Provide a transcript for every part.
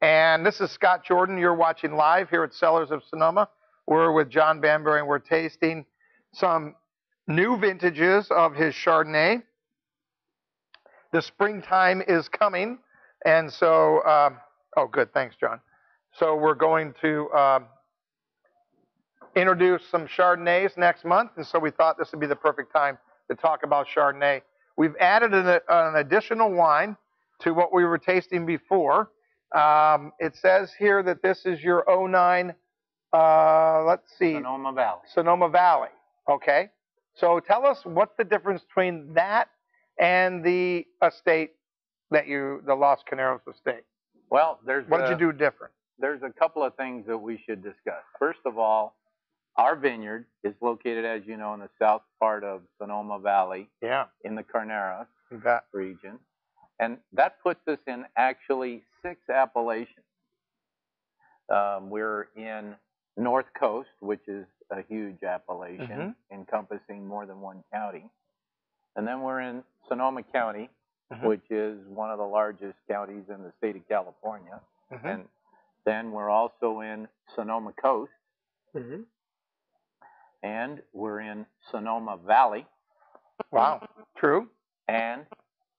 And this is Scott Jordan. You're watching live here at Cellars of Sonoma. We're with John Bambury, and we're tasting some new vintages of his Chardonnay. The springtime is coming, and so, oh, good. Thanks, John. So we're going to introduce some Chardonnays next month, and so we thought this would be the perfect time to talk about Chardonnay. We've added an additional wine to what we were tasting before. It says here that this is your 09, let's see. Sonoma Valley. Sonoma Valley, okay. So tell us what's the difference between that and the estate that the Los Caneros estate. Well, what did you do different? There's a couple of things that we should discuss. First of all, our vineyard is located, as you know, in the south part of Sonoma Valley, in the Carneros region. And that puts us in actually 6 appellations. We're in North Coast, which is a huge appellation, encompassing more than one county. And then we're in Sonoma County, which is one of the largest counties in the state of California. And then we're also in Sonoma Coast. And we're in Sonoma Valley. Wow, true. And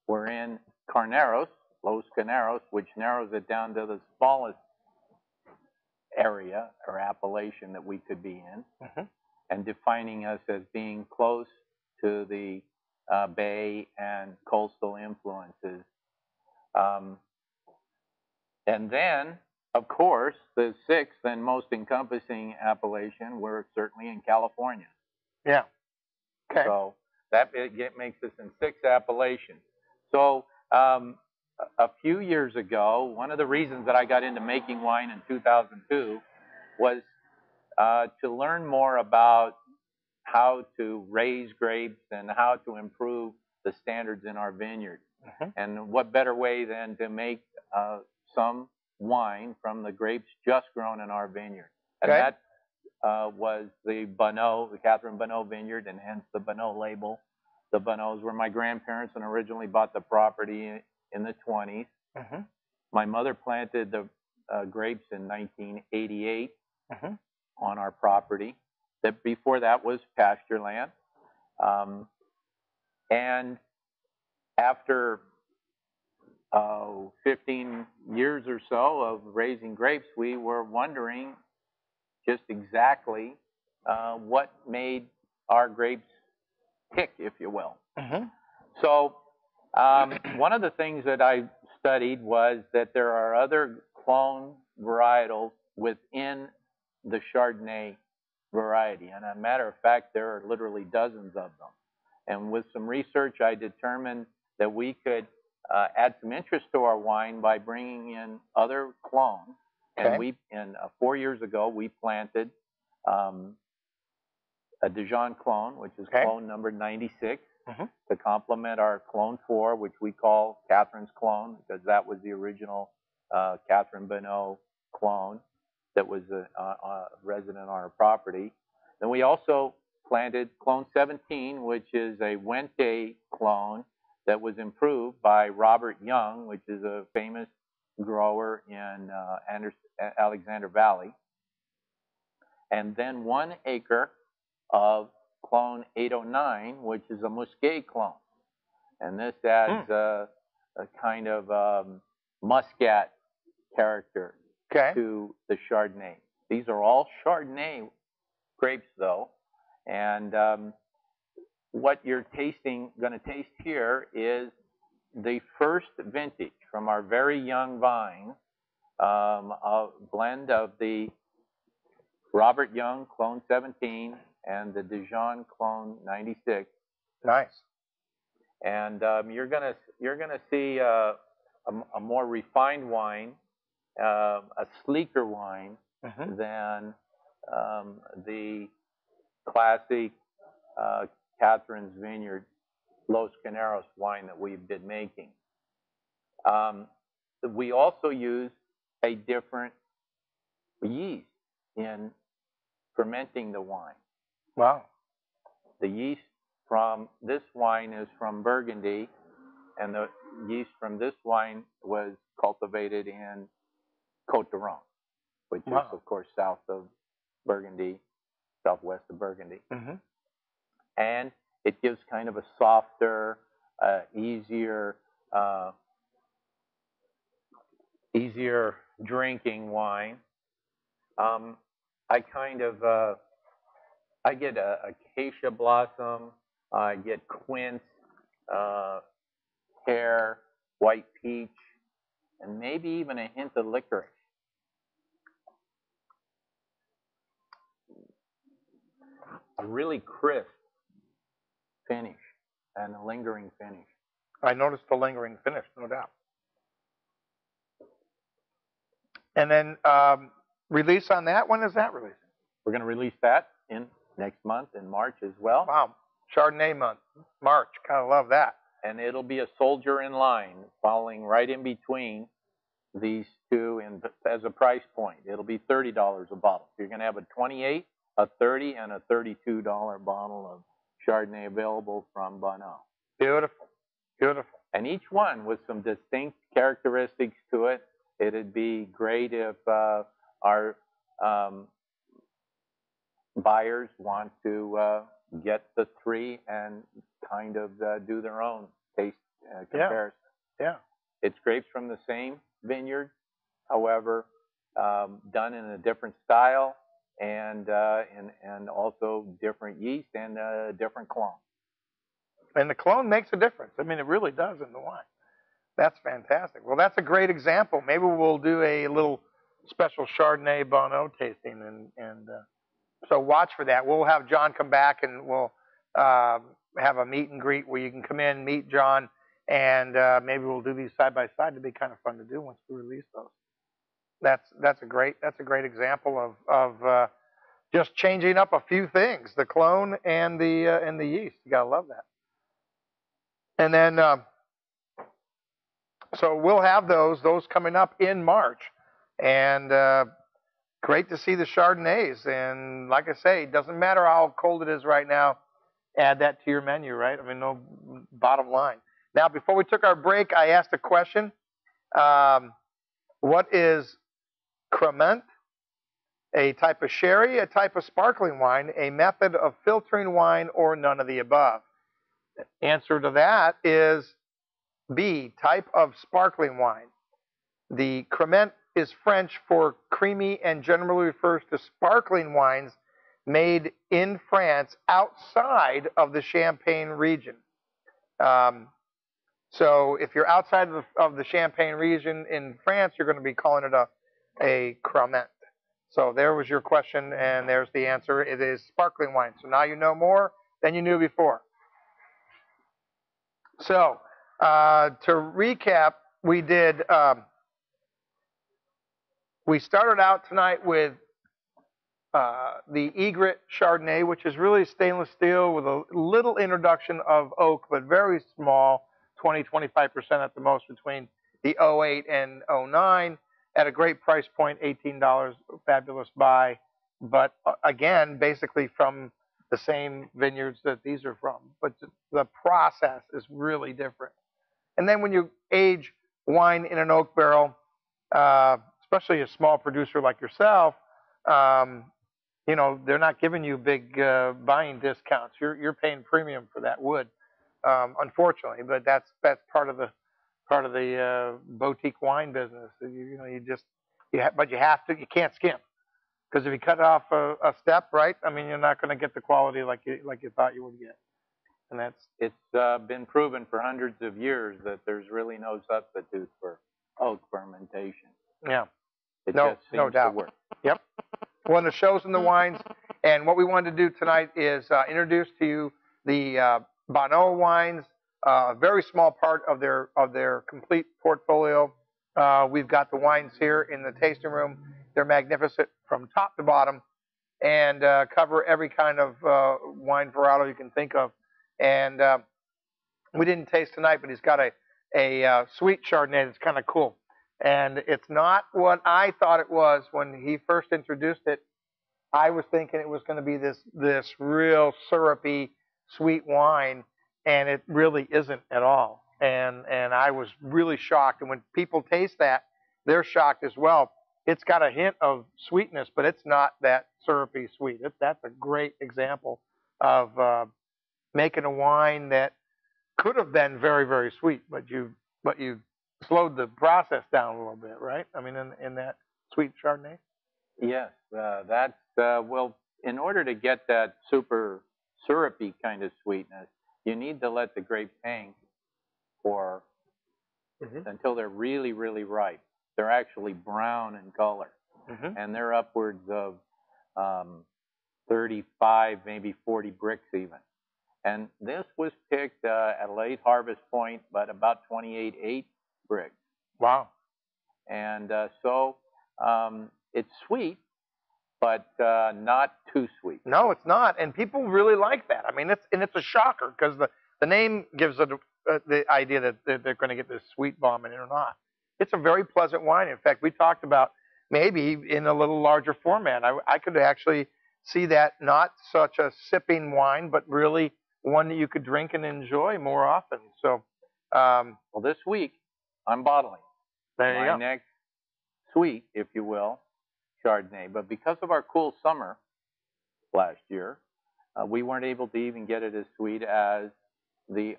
we're in Carneros, Los Caneros, which narrows it down to the smallest area or appellation that we could be in, and defining us as being close to the bay and coastal influences. And then, of course, the 6th and most encompassing appellation, we're certainly in California. Yeah. Okay. So that makes us in 6 appellations. So a few years ago, one of the reasons that I got into making wine in 2002 was to learn more about how to raise grapes and how to improve the standards in our vineyard. And what better way than to make some wine from the grapes just grown in our vineyard. And that was the Bonneau, the Catherine Bonneau vineyard, and hence the Bonneau label. The Bonneaus were my grandparents and originally bought the property in the 20s. My mother planted the grapes in 1988 on our property. Before that was pasture land. And after 15 years or so of raising grapes, we were wondering just exactly what made our grapes tick, if you will. So one of the things that I studied was that there are other clone varietals within the Chardonnay variety. And as a matter of fact, there are literally dozens of them. And with some research, I determined that we could add some interest to our wine by bringing in other clones. And 4 years ago, we planted a Dijon clone, which is clone number 96, to complement our clone 4, which we call Catherine's clone, because that was the original Catherine Bonneau clone that was resident on our property. Then we also planted clone 17, which is a Wente clone that was improved by Robert Young, which is a famous grower in Alexander Valley. And then 1 acre of clone 809, which is a Muscat clone. And this adds a kind of muscat character to the Chardonnay. These are all Chardonnay grapes, though. And what you're going to taste here is the first vintage from our very young vine, a blend of the Robert Young Clone 17 and the Dijon Clone 96. Nice. And you're gonna see a more refined wine, a sleeker wine than the classic Catherine's Vineyard Los Caneros wine that we've been making. We also use a different yeast in fermenting the wine. Wow. The yeast from this wine is from Burgundy, and the yeast from this wine was cultivated in Côte d'Aron, which Wow. is, of course, south of Burgundy, southwest of Burgundy. Mm-hmm. And it gives kind of a softer, easier drinking wine. I kind of I get acacia blossom, I get quince, pear, white peach, and maybe even a hint of licorice. A really crisp finish and a lingering finish. I noticed the lingering finish, no doubt. And then release on that. When is that releasing? We're going to release that in next month in March as well. Wow, Chardonnay month, March. Kind of love that. And it'll be a soldier in line, falling right in between these two as a price point. It'll be $30 a bottle. You're going to have a 28, a 30, and a $32 bottle of Chardonnay available from Bonneau. Beautiful, beautiful. And each one with some distinct characteristics to it. It'd be great if our buyers want to get the three and kind of do their own taste comparison. Yeah. It's grapes from the same vineyard, however, done in a different style and also different yeast and different clone. And the clone makes a difference. I mean, it really does in the wine. That's fantastic. Well, that's a great example. Maybe we'll do a little special Chardonnay Bonneau tasting, and so watch for that. We'll have John come back, and we'll have a meet and greet where you can come in, meet John, and maybe we'll do these side by side. It'd be kind of fun to do once we release those. That's a great example of just changing up a few things, the clone and the yeast. You gotta love that. And then so we'll have those coming up in March, and great to see the Chardonnays. And like I say, it doesn't matter how cold it is right now. Add that to your menu, right? I mean, no, bottom line. Now, before we took our break, I asked a question. What is Cremant? A type of sherry, a type of sparkling wine, a method of filtering wine, or none of the above? The answer to that is B, type of sparkling wine. The Cremant is French for creamy and generally refers to sparkling wines made in France outside of the Champagne region. So if you're outside of the Champagne region in France, you're going to be calling it a Cremant. So there was your question, and there's the answer. It is sparkling wine. So now you know more than you knew before. So to recap, we started out tonight with the Egret Chardonnay, which is really stainless steel with a little introduction of oak, but very small, 20-25% at the most between the 08 and 09 at a great price point, $18, fabulous buy. But again, basically from the same vineyards that these are from, but the process is really different. And then when you age wine in an oak barrel, especially a small producer like yourself, you know, they're not giving you big buying discounts. You're paying premium for that wood, unfortunately. But that's part of the boutique wine business. But you can't skim, because if you cut off a step, right? I mean, you're not going to get the quality like you thought you would get. And it's been proven for hundreds of years that there's really no substitute for oak fermentation. Yeah. It just seems no doubt. to work. Yep. Well, it shows in the wines. And what we wanted to do tonight is introduce to you the Bonneau wines, a very small part of their complete portfolio. We've got the wines here in the tasting room. They're magnificent from top to bottom, and cover every kind of wine varietal you can think of. And we didn't taste tonight, but he's got a sweet Chardonnay that's kind of cool. And it's not what I thought it was when he first introduced it. I was thinking it was going to be this real syrupy, sweet wine, and it really isn't at all. And I was really shocked. And when people taste that, they're shocked as well. it's got a hint of sweetness, but it's not that syrupy sweet. That's a great example of making a wine that could have been very, very sweet, but you slowed the process down a little bit, right? I mean, in that sweet Chardonnay. Yes, that's well. In order to get that super syrupy kind of sweetness, you need to let the grapes hang for until they're really, really ripe. They're actually brown in color, and they're upwards of 35, maybe 40 bricks even. And this was picked at a late harvest point, but about 28.8 bricks. Wow. And so it's sweet, but not too sweet. No, it's not, and people really like that. I mean, it's a shocker because the name gives it the idea that they're going to get this sweet bomb in it or not. It's a very pleasant wine. In fact, we talked about maybe in a little larger format. I could actually see that not such a sipping wine, but really one that you could drink and enjoy more often. So, well, this week I'm bottling my next sweet, if you will, Chardonnay. But because of our cool summer last year, we weren't able to even get it as sweet as the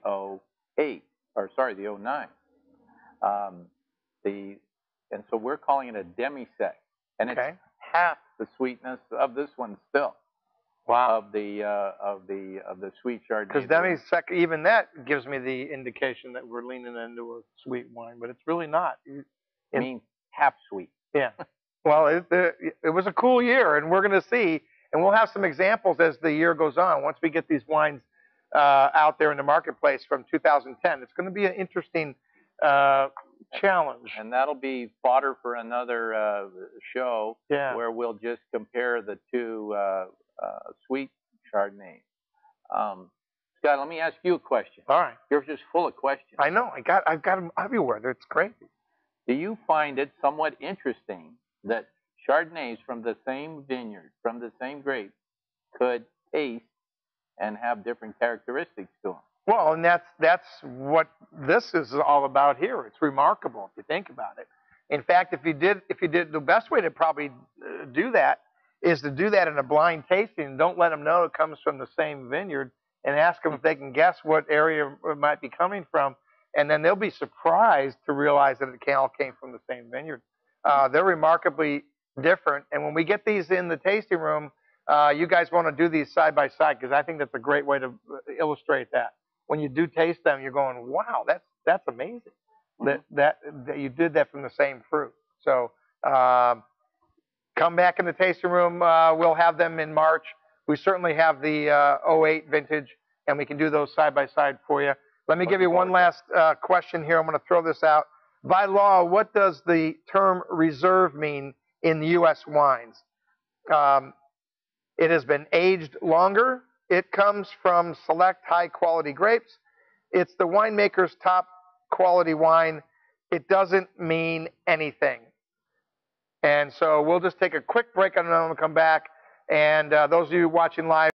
08, or sorry, the 09. And so we're calling it a demi-sec, and it's half the sweetness of this one still. Wow. Of the sweet Chardonnay. Because demi-sec, even that gives me the indication that we're leaning into a sweet wine, but it's really not. It means half sweet. Yeah. Well, it was a cool year, and we're going to see, and we'll have some examples as the year goes on. Once we get these wines out there in the marketplace from 2010, it's going to be an interesting challenge. And that'll be fodder for another show where we'll just compare the two sweet Chardonnay. Scott, let me ask you a question. All right. You're just full of questions. I know. I've got them everywhere. It's crazy. Do you find it somewhat interesting that Chardonnays from the same vineyard, from the same grape, could taste and have different characteristics to them? Well, and that's what this is all about here. It's remarkable if you think about it. In fact, if you did the best way to probably do that is to do that in a blind tasting. Don't let them know it comes from the same vineyard, and ask them if they can guess what area it might be coming from, and then they'll be surprised to realize that it all came from the same vineyard. They're remarkably different, and when we get these in the tasting room, you guys want to do these side by side because I think that's a great way to illustrate that. When you do taste them, you're going, wow, that's amazing that you did that from the same fruit. So come back in the tasting room. We'll have them in March. We certainly have the 08 vintage, and we can do those side by side for you. Let me give you one last question here. I'm going to throw this out. By law, what does the term reserve mean in U.S. wines? It has been aged longer. It comes from select high-quality grapes. It's the winemaker's top quality wine. It doesn't mean anything. And so we'll just take a quick break, and then we'll come back. And those of you watching live,